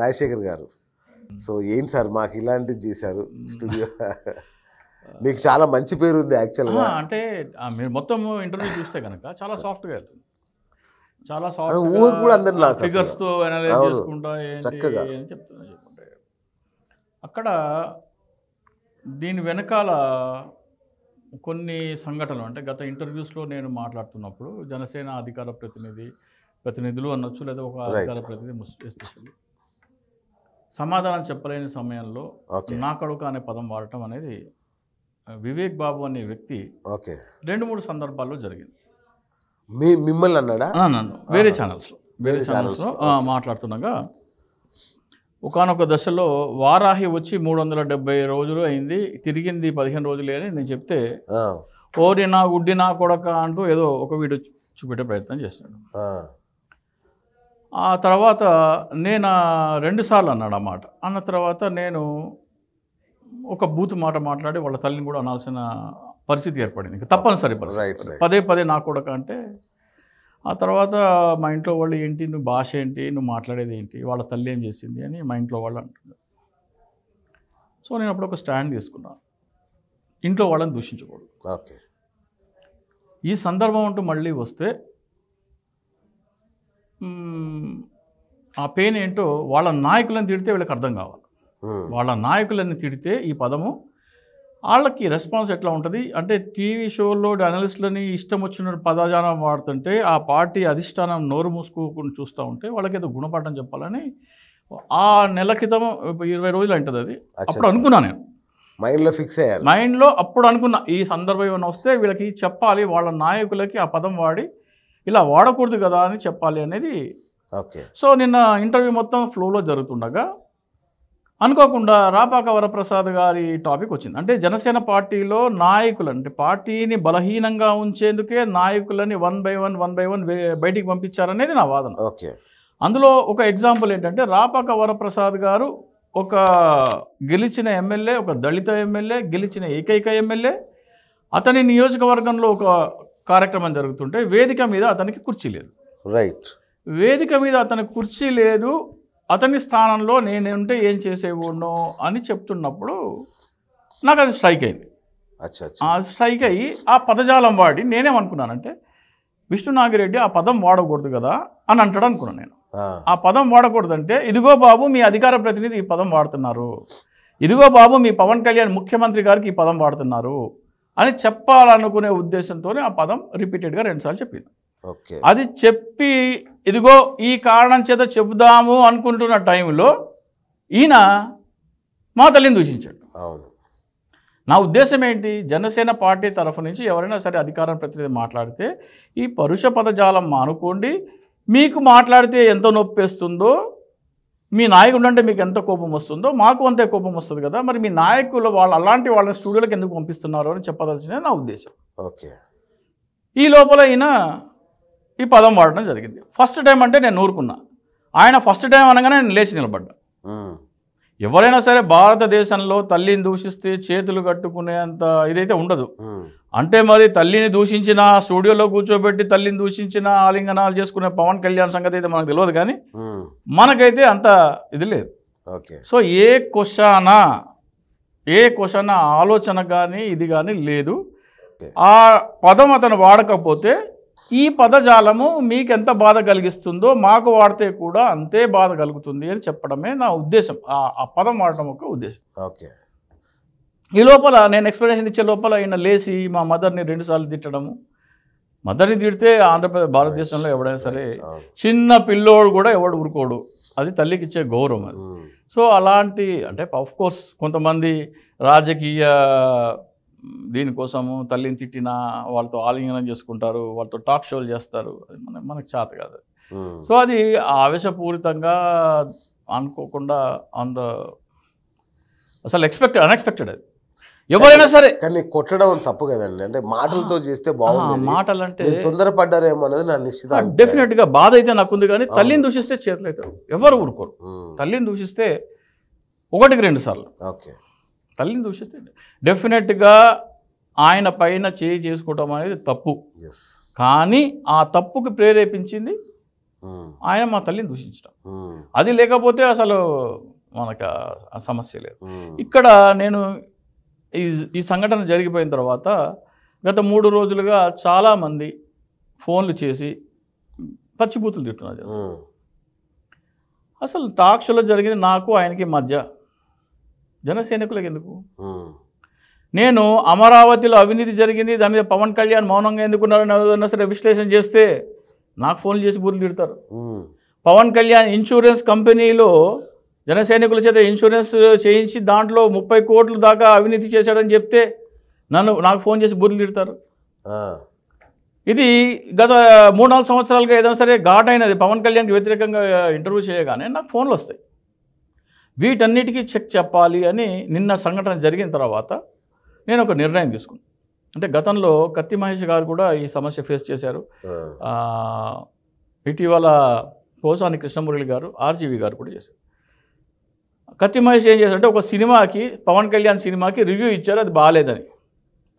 రాజశేఖర్ గారు. సో ఏంటి సార్ మాకు ఇలాంటివి చేశారు స్టూడియో. మీకు చాలా మంచి పేరు ఉంది యాక్చువల్గా. అంటే మీరు మొత్తం ఇంటర్వ్యూ చూస్తే కనుక చాలా సాఫ్ట్గా వెళ్తుంది, చాలా సాఫ్ట్ కూడా అందరు నాకు ఫిగర్స్తో అనలైజ్ చేసుకుంటా చక్కగా అని చెప్తున్నా. చెప్పుకుంటే అక్కడ దీని వెనకాల కొన్ని సంఘటనలు, అంటే గత ఇంటర్వ్యూస్లో నేను మాట్లాడుతున్నప్పుడు జనసేన అధికార ప్రతినిధులు అనొచ్చు, లేదా ఒక అధికార ప్రతినిధి ఎస్పెషల్లీ సమాధానం చెప్పలేని సమయంలో నా కొడుకు అనే పదం వాడటం అనేది వివేక్ బాబు అనే వ్యక్తి 2-3 సందర్భాల్లో జరిగింది. మిమ్మల్ని అన్నాడా? నన్ను వేరే ఛానల్స్లో మాట్లాడుతున్నాగా ఒకానొక దశలో వారాహి వచ్చి 370 రోజులు అయింది, తిరిగింది 15 రోజులే అని నేను చెప్తే ఓరి నా గుడ్డి నా కొడక అంటూ ఏదో ఒక వీడియో చూపెట్టే ప్రయత్నం చేశాడు. ఆ తర్వాత నేను 2 సార్లు అన్నాడు ఆ మాట. అన్న తర్వాత నేను ఒక బూత్ మాట మాట్లాడి వాళ్ళ తల్లిని కూడా అనాల్సిన పరిస్థితి ఏర్పడింది, తప్పనిసరి పరిస్థితి. పదే నా కొడక అంటే ఆ తర్వాత మా ఇంట్లో వాళ్ళు ఏంటి, నువ్వు భాష ఏంటి, నువ్వు మాట్లాడేది ఏంటి, వాళ్ళ తల్లి ఏం చేసింది అని మా ఇంట్లో వాళ్ళు అంటున్నారు. సో నేను అప్పుడు ఒక స్టాండ్ తీసుకున్నాను, ఇంట్లో వాళ్ళని దూషించకూడదు. ఈ సందర్భం అంటూ మళ్ళీ వస్తే ఆ పెయిన్ ఏంటో వాళ్ళ నాయకులను తిడితే వీళ్ళకి అర్థం కావాలి. వాళ్ళ నాయకులని తిడితే ఈ పదము వాళ్ళకి రెస్పాన్స్ ఎట్లా ఉంటుంది అంటే, టీవీ షోలో అనలిస్టులని ఇష్టం వచ్చిన పదజాలం వాడుతుంటే ఆ పార్టీ అధిష్టానం నోరు మూసుకోకుండా చూస్తూ ఉంటే వాళ్ళకి ఏదో గుణపాఠం చెప్పాలని ఆ నెల క్రితం 20 రోజులు అంటుంది అది. అప్పుడు అనుకున్నా, నేను మైండ్లో ఫిక్స్ అయ్యాను. మైండ్లో అప్పుడు అనుకున్నా ఈ సందర్భం ఏమైనా వస్తే వీళ్ళకి చెప్పాలి, వాళ్ళ నాయకులకి ఆ పదం వాడి ఇలా వాడకూడదు కదా అని చెప్పాలి అనేది. సో నిన్న ఇంటర్వ్యూ మొత్తం ఫ్లోలో జరుగుతుండగా అనుకోకుండా రాపాక వరప్రసాద్ గారి టాపిక్ వచ్చింది. అంటే జనసేన పార్టీలో నాయకులు, అంటే పార్టీని బలహీనంగా ఉంచేందుకే నాయకులని 1 by 1 బయటికి పంపించారనేది నా వాదన. అందులో ఒక ఎగ్జాంపుల్ ఏంటంటే, రాపాక వరప్రసాద్ గారు ఒక గెలిచిన ఎమ్మెల్యే, ఒక దళిత ఎమ్మెల్యే, గెలిచిన ఏకైక ఎమ్మెల్యే. అతని నియోజకవర్గంలో ఒక కార్యక్రమం జరుగుతుంటే వేదిక మీద అతనికి కుర్చీ లేదు. వేదిక మీద అతనికి కుర్చీ లేదు, అతని స్థానంలో నేనుంటే ఏం చేసేవాడినో అని చెప్తున్నప్పుడు నాకు అది స్ట్రైక్ అయింది. స్ట్రైక్ అయ్యి ఆ పదజాలం వాడి నేనేమనుకున్నానంటే, విష్ణు నాగిరెడ్డి ఆ పదం వాడకూడదు కదా అని అంటాడు అనుకున్నాను నేను. ఆ పదం వాడకూడదంటే, ఇదిగో బాబు మీ అధికార ప్రతినిధి ఈ పదం వాడుతున్నారు, ఇదిగో బాబు మీ పవన్ కళ్యాణ్ ముఖ్యమంత్రి గారికి ఈ పదం వాడుతున్నారు అని చెప్పాలనుకునే ఉద్దేశంతోనే ఆ పదం రిపీటెడ్గా 2 సార్లు చెప్పింది. అది చెప్పి ఇదిగో ఈ కారణం చేత చెబుదాము అనుకుంటున్న టైంలో ఈయన మా తల్లిని దూషించాడు. నా ఉద్దేశం ఏంటి, జనసేన పార్టీ తరఫు నుంచి ఎవరైనా సరే అధికార ప్రతినిధి మాట్లాడితే ఈ పరుష పదజాలం మానుకోండి. మీకు మాట్లాడితే ఎంత నొప్పేస్తుందో, మీ నాయకుడు అంటే మీకు ఎంత కోపం వస్తుందో మాకు అంతే కోపం వస్తుంది కదా, మరి మీ నాయకులు అలాంటి వాళ్ళని స్టూడియోలకు ఎందుకు పంపిస్తున్నారు అని చెప్పదలసిన నా ఉద్దేశం. ఈ లోపల ఈయన ఈ పదం వాడడం జరిగింది. ఫస్ట్ టైం అంటే నేను ఊరుకున్నా, ఆయన ఫస్ట్ టైం అనగానే నేను లేచి నిలబడ్డా. ఎవరైనా సరే భారతదేశంలో తల్లిని దూషిస్తే చేతులు కట్టుకునేంత ఇదైతే ఉండదు. అంటే మరి తల్లిని దూషించిన, స్టూడియోలో కూర్చోబెట్టి తల్లిని దూషించిన, ఆలింగనాలు చేసుకునే పవన్ కళ్యాణ్ సంగతి అయితే మనకు తెలియదు, కానీ మనకైతే అంత ఇది లేదు. సో ఏ క్వశ్చన్ ఆలోచన కానీ ఇది కానీ లేదు. ఆ పదం అతను వాడకపోతే ఈ పదజాలము మీకు ఎంత బాధ కలిగిస్తుందో మాకు వాడితే కూడా అంతే బాధ కలుగుతుంది అని చెప్పడమే నా ఉద్దేశం, ఆ పదం వాడటం ఒక ఉద్దేశం. ఈ లోపల నేను ఎక్స్ప్లెనేషన్ ఇచ్చే లోపల ఈయన లేచి మా మదర్ని 2 సార్లు తిట్టడము. మదర్ని తిడితే ఆంధ్రప్రదేశ్ భారతదేశంలో ఎవడైనా సరే చిన్న పిల్లోడు కూడా ఎవడు ఊరుకోడు, అది తల్లికి ఇచ్చే గౌరవం అది. సో అలాంటి అంటే ఆఫ్కోర్స్ కొంతమంది రాజకీయ దీనికోసము తల్లిని తిట్టినా వాళ్ళతో ఆలింగనం చేసుకుంటారు, వాళ్ళతో టాక్ షోలు చేస్తారు, అది మనకు చేత కాదు. సో అది ఆవేశపూరితంగా అనుకోకుండా అసలు అన్ఎక్స్పెక్టెడ్ అది. ఎవరైనా సరే కానీ కొట్టడం తప్పు కదండి, అంటే మాటలతో చేస్తే బాగుంది. మాటలు అంటే తొందరపడ్డారేమో అనేది నా నిశ్చిత. డెఫినెట్గా బాధ అయితే నాకుంది, కానీ తల్లిని దూషిస్తే చేతులు అవుతారు, ఎవరు ఊరుకోరు. తల్లిని దూషిస్తే 1-2 సార్లు తల్లిని దూషిస్తే డెఫినెట్గా ఆయన పైన చేసుకోవటం అనేది తప్పు. కానీ ఆ తప్పుకి ప్రేరేపించింది ఆయన మా తల్లిని దూషించడం. అది లేకపోతే అసలు మనకు ఆ సమస్య లేదు. ఇక్కడ నేను ఈ సంఘటన జరిగిపోయిన తర్వాత గత 3 రోజులుగా చాలామంది ఫోన్లు చేసి పచ్చిబూతులు తిడుతున్నారు. అసలు టాక్ షోలో జరిగింది నాకు ఆయనకి మధ్య, జనసైనికులకు ఎందుకు? నేను అమరావతిలో అవినీతి జరిగింది, దాని మీద పవన్ కళ్యాణ్ మౌనంగా ఎందుకున్నారని సరే విశ్లేషణ చేస్తే నాకు ఫోన్లు చేసి బూతులు తిడతారు. పవన్ కళ్యాణ్ ఇన్సూరెన్స్ కంపెనీలో జనసైనికుల చేత ఇన్సూరెన్స్ చేయించి దాంట్లో 30 కోట్ల దాకా అవినీతి చేశాడని చెప్తే నాకు ఫోన్ చేసి బూతులు తిడతారు. ఇది గత 3-4 సంవత్సరాలుగా ఏదైనా సరే ఘాట్ అయినది పవన్ కళ్యాణ్కి వ్యతిరేకంగా ఇంటర్వ్యూ చేయగానే నాకు ఫోన్లు వస్తాయి. వీటన్నిటికీ చెక్ చెప్పాలి అని నిన్న సంఘటన జరిగిన తర్వాత నేను ఒక నిర్ణయం తీసుకున్నాను. అంటే గతంలో కత్తి మహేష్ గారు కూడా ఈ సమస్య ఫేస్ చేశారు. ఇటీవల పోసాని కృష్ణమురళి గారు, ఆర్జీవి గారు కూడా చేశారు. కత్తి మహేష్ ఏం చేశారంటే ఒక సినిమాకి, పవన్ కళ్యాణ్ సినిమాకి రివ్యూ ఇచ్చారు, అది బాగాలేదని.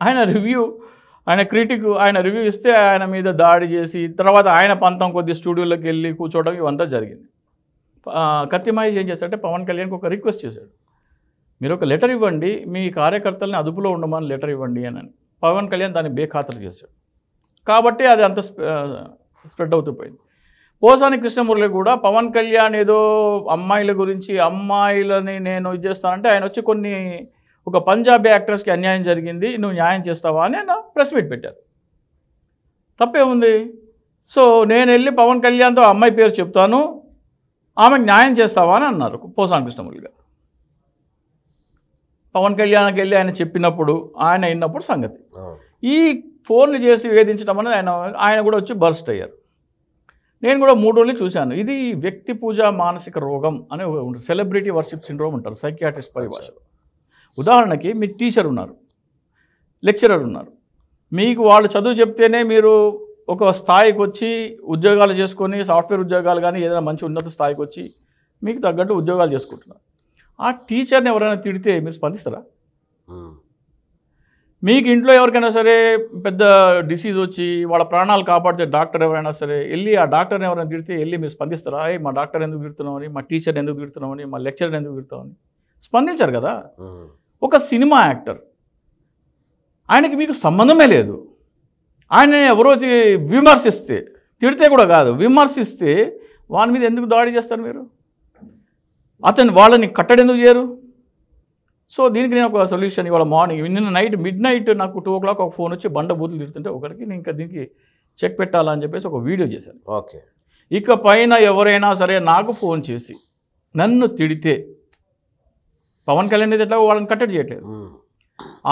ఆయన రివ్యూ ఇస్తే ఆయన మీద దాడి చేసి తర్వాత ఆయన పంతం కొద్ది స్టూడియోలోకి వెళ్ళి కూర్చోవడం ఇవంతా జరిగింది. కత్తి మహేష్ ఏం చేశారంటే పవన్ కళ్యాణ్కి ఒక రిక్వెస్ట్ చేశాడు, మీరు ఒక లెటర్ ఇవ్వండి, మీ కార్యకర్తల్ని అదుపులో ఉండమని లెటర్ ఇవ్వండి అని. పవన్ కళ్యాణ్ దాన్ని బేఖాతరు చేశాడు. కాబట్టి అది అంత స్ప్రెడ్ అవుతూ పోయింది. పోసాని కృష్ణమురళి కూడా పవన్ కళ్యాణ్ ఏదో అమ్మాయిల గురించి, అమ్మాయిలని నేను ఇది చేస్తానంటే ఆయన వచ్చి ఒక పంజాబీ యాక్టర్స్కి అన్యాయం జరిగింది, నువ్వు న్యాయం చేస్తావా అని ఆయన ప్రెస్ మీట్ పెట్టారు. తప్పే ఉంది. సో నేను వెళ్ళి పవన్ కళ్యాణ్తో అమ్మాయి పేరు చెప్తాను, ఆమెకు న్యాయం చేస్తావా అని అన్నారు పోసాని కృష్ణమురళి గారు. పవన్ కళ్యాణ్కి వెళ్ళి ఆయన చెప్పినప్పుడు, ఆయన విన్నప్పుడు సంగతి. ఈ ఫోన్లు చేసి వేధించడం అనేది ఆయన కూడా వచ్చి బర్స్ట్ అయ్యారు. నేను కూడా 3 రోజులు చూశాను. ఇది వ్యక్తి పూజ మానసిక రోగం అనే సెలబ్రిటీ వర్షిప్ సిండ్రోమ్ ఉంటారు సైకియాట్రిస్ట్ పరిభాషలో. ఉదాహరణకి మీ టీచర్ ఉన్నారు, లెక్చరర్ ఉన్నారు, మీకు వాళ్ళు చదువు చెప్తేనే మీరు ఒక స్థాయికి వచ్చి ఉద్యోగాలు చేసుకొని, సాఫ్ట్వేర్ ఉద్యోగాలు కానీ ఏదైనా మంచి ఉన్నత స్థాయికి వచ్చి మీకు తగ్గట్టు ఉద్యోగాలు చేసుకుంటున్నారు. ఆ టీచర్ని ఎవరైనా తిడితే మీరు స్పందిస్తారా? మీకు ఇంట్లో ఎవరికైనా సరే పెద్ద డిసీజ్ వచ్చి వాళ్ళ ప్రాణాలు కాపాడితే డాక్టర్ ఎవరైనా సరే వెళ్ళి ఆ డాక్టర్ని ఎవరైనా తిడితే వెళ్ళి మీరు స్పందిస్తారా? మా డాక్టర్ ఎందుకు తిడుతున్నామని, మా టీచర్ని ఎందుకు తిడుతున్నామని, మా లెక్చర్ని ఎందుకు తిడుతామని స్పందించారు కదా. ఒక సినిమా యాక్టర్, ఆయనకి మీకు సంబంధమే లేదు, ఆయన ఎవరో విమర్శిస్తే, తిడితే కూడా కాదు, విమర్శిస్తే వాని మీద ఎందుకు దాడి చేస్తారు మీరు? వాళ్ళని కట్టడి ఎందుకు చేయరు? సో దీనికి నేను ఒక సొల్యూషన్ ఇవాళ మార్నింగ్, నిన్న మిడ్ నైట్ నాకు 2 o'clock ఒక ఫోన్ వచ్చి బండ బూతులు తిడుతుంటే ఒకరికి నేను ఇంకా దీనికి చెక్ పెట్టాలని చెప్పేసి ఒక వీడియో చేశాను. ఓకే, ఇక పైన ఎవరైనా సరే నాకు ఫోన్ చేసి నన్ను తిడితే, పవన్ కళ్యాణ్ అయితే ఎట్లా వాళ్ళని కట్టడి చేయట్లేదు,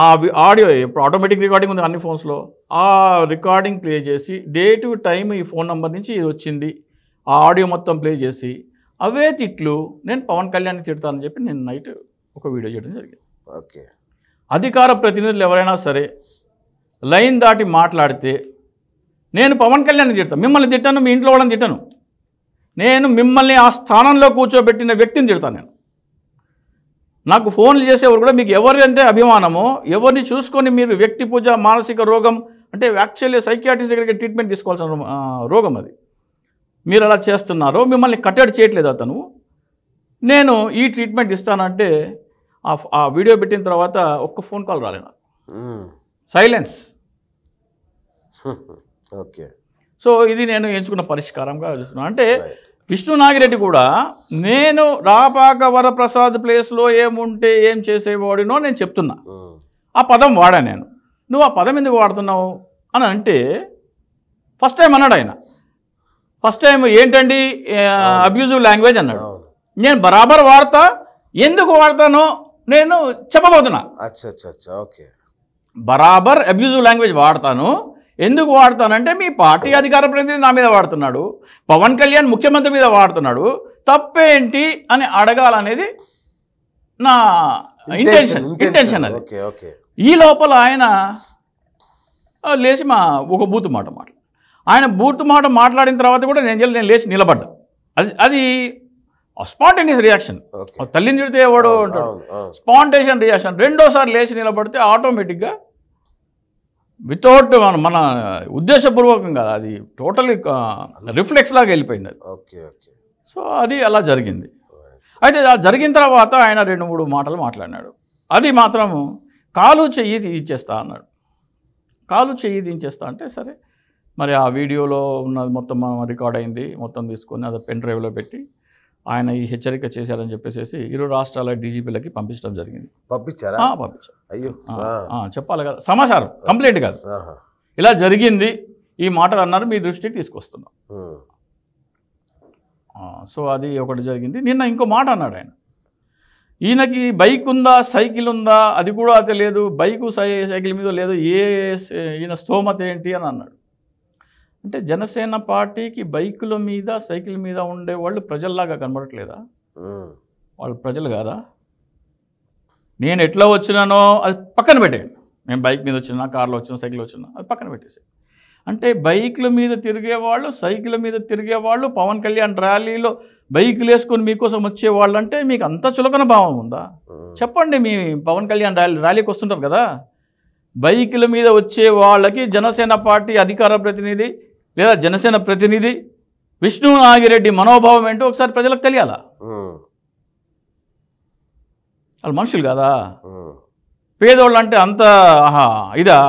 ఆ ఆడియో ఇప్పుడు ఆటోమేటిక్ రికార్డింగ్ ఉంది అన్ని ఫోన్స్లో, ఆ రికార్డింగ్ ప్లే చేసి డేట్ టైం ఈ ఫోన్ నెంబర్ నుంచి ఇది వచ్చింది, ఆ ఆడియో మొత్తం ప్లే చేసి అవే తిట్లు నేను పవన్ కళ్యాణ్ని తిడతానని చెప్పి నేను నైట్ ఒక వీడియో చేయడం జరిగింది. ఓకే, అధికార ప్రతినిధులు ఎవరైనా సరే లైన్ దాటి మాట్లాడితే నేను పవన్ కళ్యాణ్ని తిడతాను, మిమ్మల్ని తిట్టాను, మీ ఇంట్లో వాళ్ళని తిట్టాను, నేను మిమ్మల్ని ఆ స్థానంలో కూర్చోబెట్టిన వ్యక్తిని తిడతాను. నేను నాకు ఫోన్లు చేసేవారు కూడా మీకు ఎవరంటే అభిమానమో, ఎవరిని చూసుకొని మీరు వ్యక్తి పూజ మానసిక రోగం అంటే యాక్చువల్లీ సైకియాట్రిస్ట్ దగ్గరికి ట్రీట్మెంట్ తీసుకోవాల్సిన రోగం అది, మీరు అలా చేస్తున్నారో మిమ్మల్ని కట్టడి చేయట్లేదు అతను, నేను ఈ ట్రీట్మెంట్ ఇస్తానంటే ఆ వీడియో పెట్టిన తర్వాత ఒక్క ఫోన్ కాల్ రాలేను, సైలెన్స్. ఓకే, సో ఇది నేను ఎంచుకున్న పరిష్కారంగా చూస్తున్నాను. అంటే విష్ణు నాగిరెడ్డి కూడా నేను రాపాక వరప్రసాద్ ప్లేస్లో ఏముంటే ఏం చేసేవాడినో నేను చెప్తున్నా, ఆ పదం వాడా నేను, నువ్వు ఆ పదం ఎందుకు వాడుతున్నావు అని అంటే ఫస్ట్ టైం అన్నాడు ఆయన. ఫస్ట్ టైం ఏంటండి అబ్యూజివ్ లాంగ్వేజ్ అన్నాడు. నేను బరాబర్ వాడతా, ఎందుకు వాడతానో నేను చెప్పబోతున్నా. ఓకే, బరాబర్ అబ్యూజివ్ లాంగ్వేజ్ వాడతాను. ఎందుకు వాడతానంటే మీ పార్టీ అధికార ప్రతినిధి నా మీద వాడుతున్నాడు, పవన్ కళ్యాణ్ ముఖ్యమంత్రి మీద వాడుతున్నాడు, తప్పేంటి అని అడగాలనేది నా ఇంటెన్షన్ అది. ఈ లోపల ఆయన లేచి ఒక బూతు మాట ఆయన బూతు మాట మాట్లాడిన తర్వాత కూడా నేను లేచి నిలబడ్డా. అది స్పాంటేనియస్ రియాక్షన్. తల్లిని తిడితే ఎవడో అంటాడు, స్పాంటేషన్ రియాక్షన్. రెండోసారి లేచి నిలబడితే ఆటోమేటిక్గా వితౌట్ మన ఉద్దేశపూర్వకం కాదు, అది టోటలీ రిఫ్లెక్స్ లాగా వెళ్ళిపోయింది అది. Okay okay. సో అది అలా జరిగింది. అయితే అది జరిగిన తర్వాత ఆయన 2-3 మాటలు మాట్లాడినాడు. అది మాత్రం కాలు చెయ్యి తీయించేస్తా అన్నాడు. కాలు చెయ్యి తీయించేస్తా అంటే సరే మరి ఆ వీడియోలో ఉన్నది మొత్తం రికార్డ్ అయింది, మొత్తం తీసుకొని అది పెన్ డ్రైవ్లో పెట్టి ఆయన ఈ హెచ్చరిక చేశారని చెప్పేసి 2 రాష్ట్రాల డీజీపీలకి పంపించడం జరిగింది. పంపించారా? పంపించారు. అయ్యో, చెప్పాలి కదా, సమాచారం కంప్లైంట్ కాదు, ఇలా జరిగింది, ఈ మాటలు అన్నారు, మీ దృష్టికి తీసుకొస్తున్నాం. సో అది ఒకటి జరిగింది. నిన్న ఇంకో మాట అన్నాడు ఆయన, ఈయనకి బైక్ ఉందా సైకిల్ ఉందా అది కూడా తెలియదు, బైకు సైకిల్ మీద లేదు, ఈయన స్తోమత ఏంటి అని అన్నాడు. అంటే జనసేన పార్టీకి బైకుల మీద సైకిల్ మీద ఉండేవాళ్ళు ప్రజల్లాగా కనబడట్లేదా? వాళ్ళు ప్రజలు కాదా? నేను ఎట్లా వచ్చినానో అది పక్కన పెట్టేయండి, నేను బైక్ మీద వచ్చినా, కార్లో వచ్చినా, సైకిల్ వచ్చినా, అది పక్కన పెట్టేసి. అంటే బైకుల మీద తిరిగేవాళ్ళు, సైకిల్ మీద తిరిగేవాళ్ళు, పవన్ కళ్యాణ్ ర్యాలీలో బైకులు వేసుకొని మీకోసం వచ్చేవాళ్ళు అంటే మీకు అంత చులకన భావం ఉందా? చెప్పండి. మీ పవన్ కళ్యాణ్ ర్యాలీకి వస్తుంటారు కదా, బైకుల మీద వచ్చే వాళ్ళకి జనసేన పార్టీ అధికార ప్రతినిధి లేదా జనసేన ప్రతినిధి విష్ణు నాగిరెడ్డి మనోభావం ఏంటో ఒకసారి ప్రజలకు తెలియాలా? వాళ్ళు మనుషులు కదా, పేదోళ్ళు అంటే అంత ఇదా?